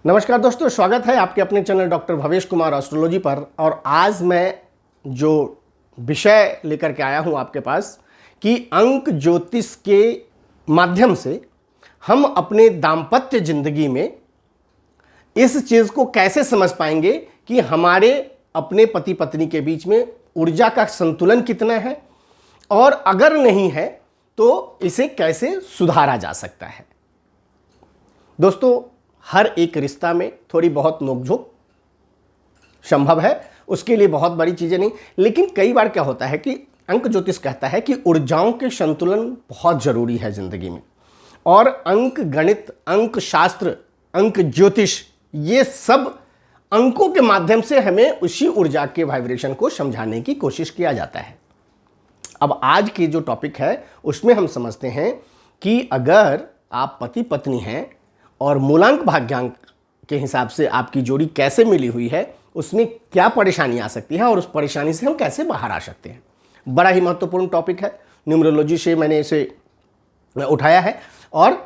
नमस्कार दोस्तों, स्वागत है आपके अपने channel doctor Bhavesh Kumar astrology पर। और आज मैं जो विषय लेकर के आया हूं आपके पास कि अंक ज्योतिष के माध्यम से हम अपने दाम्पत्य जिंदगी में इस चीज़ को कैसे समझ पाएंगे कि हमारे अपने पति पत्नी के बीच में ऊर्जा का संतुलन कितना है और अगर नहीं है तो इसे कैसे सुधारा जा सकता है। दोस्तों, हर एक रिश्ता में थोड़ी बहुत नोकझोंक संभव है, उसके लिए बहुत बड़ी चीज़ें नहीं। लेकिन कई बार क्या होता है कि अंक ज्योतिष कहता है कि ऊर्जाओं के संतुलन बहुत ज़रूरी है ज़िंदगी में। और अंक गणित, अंक शास्त्र, अंक ज्योतिष, ये सब अंकों के माध्यम से हमें उसी ऊर्जा के वाइब्रेशन को समझाने की कोशिश किया जाता है। अब आज की जो टॉपिक है उसमें हम समझते हैं कि अगर आप पति पत्नी हैं और मूलांक भाग्यांक के हिसाब से आपकी जोड़ी कैसे मिली हुई है, उसमें क्या परेशानी आ सकती है और उस परेशानी से हम कैसे बाहर आ सकते हैं। बड़ा ही महत्वपूर्ण टॉपिक है, न्यूमरोलॉजी से मैंने इसे उठाया है और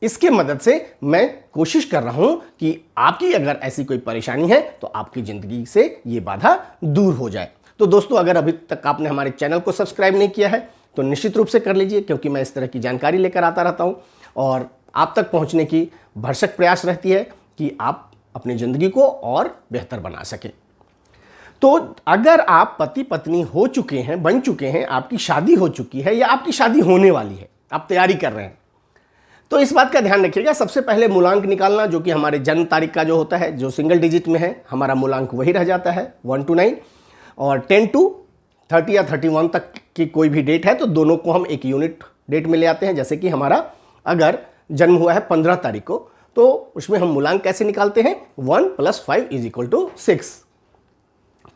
इसके मदद से मैं कोशिश कर रहा हूं कि आपकी अगर ऐसी कोई परेशानी है तो आपकी ज़िंदगी से ये बाधा दूर हो जाए। तो दोस्तों, अगर अभी तक आपने हमारे चैनल को सब्सक्राइब नहीं किया है तो निश्चित रूप से कर लीजिए, क्योंकि मैं इस तरह की जानकारी लेकर आता रहता हूं और आप तक पहुंचने की भरसक प्रयास रहती है कि आप अपनी ज़िंदगी को और बेहतर बना सकें। तो अगर आप पति पत्नी हो चुके हैं, बन चुके हैं, आपकी शादी हो चुकी है या आपकी शादी होने वाली है, आप तैयारी कर रहे हैं, तो इस बात का ध्यान रखिएगा। सबसे पहले मूलांक निकालना, जो कि हमारे जन्म तारीख का जो होता है, जो सिंगल डिजिट में है, हमारा मूलांक वही रह जाता है 1 to 9। और 10 to 30 या 31 तक की कोई भी डेट है तो दोनों को हम एक यूनिट डेट में ले आते हैं। जैसे कि हमारा अगर जन्म हुआ है 15 तारीख को, तो उसमें हम मूलांक कैसे निकालते हैं, 1 + 5 = 6।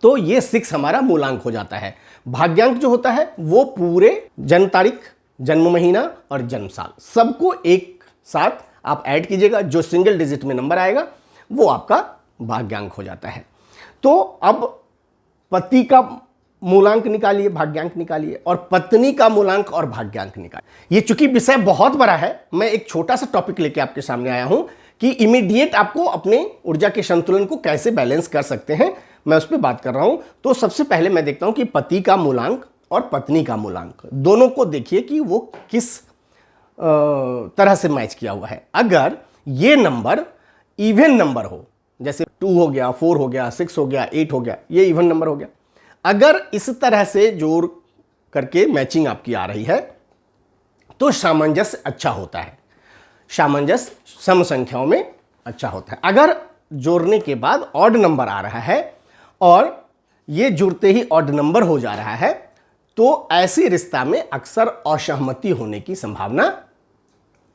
तो ये 6 हमारा मूलांक हो जाता है। भाग्यांक जो होता है वो पूरे जन्म तारीख, जन्म महीना और जन्म साल सबको एक साथ आप ऐड कीजिएगा, जो सिंगल डिजिट में नंबर आएगा वो आपका भाग्यांक हो जाता है। तो अब पति का मूलांक निकालिए, भाग्यांक निकालिए, और पत्नी का मूलांक और भाग्यांक निकालिए। ये चूंकि विषय बहुत बड़ा है, मैं एक छोटा सा टॉपिक लेके आपके सामने आया हूं कि इमीडिएट आपको अपने ऊर्जा के संतुलन को कैसे बैलेंस कर सकते हैं, मैं उस पर बात कर रहा हूं। तो सबसे पहले मैं देखता हूं कि पति का मूलांक और पत्नी का मूलांक दोनों को देखिए कि वो किस तरह से मैच किया हुआ है। अगर ये नंबर इवन नंबर हो, जैसे 2 हो गया, 4 हो गया, 6 हो गया, 8 हो गया, ये इवन नंबर हो गया। अगर इस तरह से जोड़ करके मैचिंग आपकी आ रही है तो सामंजस्य अच्छा होता है, सामंजस्य सम संख्याओं में अच्छा होता है। अगर जोड़ने के बाद ऑड नंबर आ रहा है और ये जुड़ते ही ऑड नंबर हो जा रहा है तो ऐसे रिश्ता में अक्सर असहमति होने की संभावना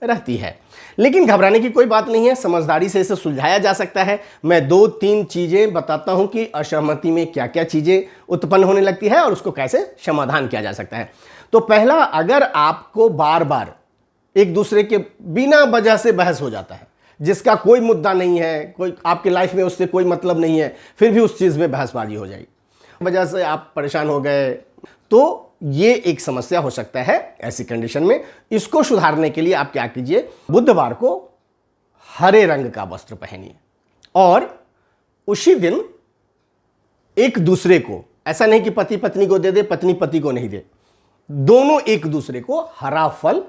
रहती है। लेकिन घबराने की कोई बात नहीं है, समझदारी से इसे सुलझाया जा सकता है। मैं 2-3 चीज़ें बताता हूं कि असहमति में क्या क्या चीज़ें उत्पन्न होने लगती है और उसको कैसे समाधान किया जा सकता है। तो पहला, अगर आपको बार बार एक दूसरे के बिना वजह से बहस हो जाता है, जिसका कोई मुद्दा नहीं है, कोई आपकी लाइफ में उससे कोई मतलब नहीं है, फिर भी उस चीज़ में बहसबाजी हो जाएगी, वजह से आप परेशान हो गए, तो ये एक समस्या हो सकता है। ऐसी कंडीशन में इसको सुधारने के लिए आप क्या कीजिए, बुधवार को हरे रंग का वस्त्र पहनिए और उसी दिन एक दूसरे को, ऐसा नहीं कि पति पत्नी को दे दे, पत्नी पति को नहीं दे, दोनों एक दूसरे को हरा फल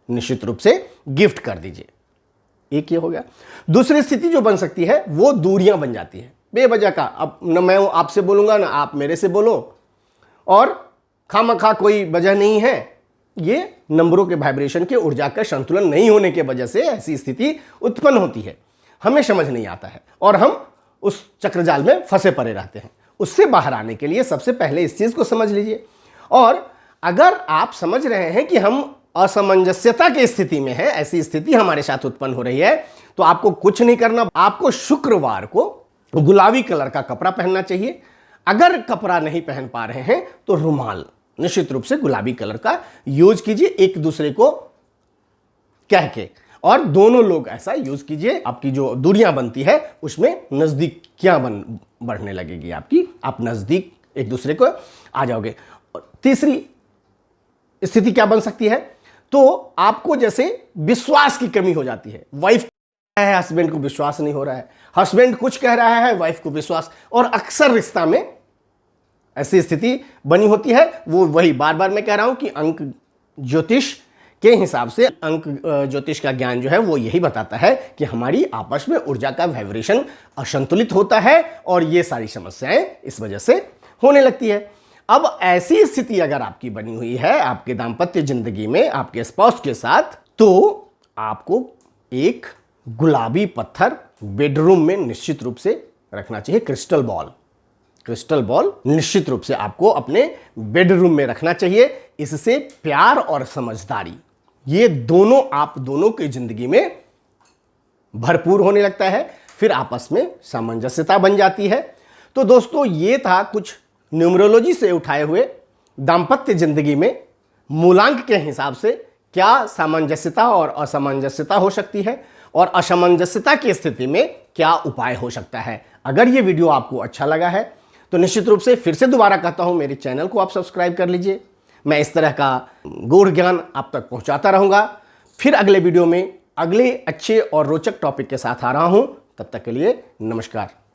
निश्चित रूप से गिफ्ट कर दीजिए। एक ये हो गया। दूसरी स्थिति जो बन सकती है वो दूरियां बन जाती है बेवजह का। अब न मैं आपसे बोलूंगा ना आप मेरे से बोलो और खामखा कोई वजह नहीं है, ये नंबरों के वाइब्रेशन के ऊर्जा का संतुलन नहीं होने के वजह से ऐसी स्थिति उत्पन्न होती है। हमें समझ नहीं आता है और हम उस चक्रजाल में फंसे पड़े रहते हैं। उससे बाहर आने के लिए सबसे पहले इस चीज़ को समझ लीजिए। और अगर आप समझ रहे हैं कि हम असमंजस्यता की स्थिति में है, ऐसी स्थिति हमारे साथ उत्पन्न हो रही है, तो आपको कुछ नहीं करना, आपको शुक्रवार को गुलाबी कलर का कपड़ा पहनना चाहिए। अगर कपड़ा नहीं पहन पा रहे हैं तो रुमाल, निश्चित रूप से गुलाबी कलर का यूज कीजिए एक दूसरे को कह के, और दोनों लोग ऐसा यूज कीजिए। आपकी जो दूरियां बनती है उसमें नजदीकियां बढ़ने लगेगी आपकी, आप नजदीक एक दूसरे को आ जाओगे। और तीसरी स्थिति क्या बन सकती है, तो आपको जैसे विश्वास की कमी हो जाती है, वाइफ है, हस्बैंड को विश्वास नहीं हो रहा है, हस्बैंड कुछ कह रहा है, वाइफ को विश्वास, और अक्सर रिश्ता में ऐसी स्थिति बनी होती है। वो वही बार बार मैं कह रहा हूं कि अंक ज्योतिष के हिसाब से, अंक ज्योतिष का ज्ञान जो है वो यही बताता है कि हमारी आपस में ऊर्जा का वाइब्रेशन असंतुलित होता है और ये सारी समस्याएं इस वजह से होने लगती है। अब ऐसी स्थिति अगर आपकी बनी हुई है आपके दाम्पत्य जिंदगी में आपके स्पाउस के साथ, तो आपको एक गुलाबी पत्थर बेडरूम में निश्चित रूप से रखना चाहिए। क्रिस्टल बॉल निश्चित रूप से आपको अपने बेडरूम में रखना चाहिए। इससे प्यार और समझदारी, ये दोनों आप दोनों की जिंदगी में भरपूर होने लगता है, फिर आपस में सामंजस्यता बन जाती है। तो दोस्तों, ये था कुछ न्यूमरोलॉजी से उठाए हुए दाम्पत्य जिंदगी में मूलांक के हिसाब से क्या सामंजस्यता और असमंजस्यता हो सकती है, और असमंजस्यता की स्थिति में क्या उपाय हो सकता है। अगर ये वीडियो आपको अच्छा लगा है तो निश्चित रूप से फिर से दोबारा कहता हूं, मेरे चैनल को आप सब्सक्राइब कर लीजिए। मैं इस तरह का गूढ़ ज्ञान आप तक पहुंचाता रहूंगा। फिर अगले वीडियो में अगले अच्छे और रोचक टॉपिक के साथ आ रहा हूं। तब तक के लिए नमस्कार।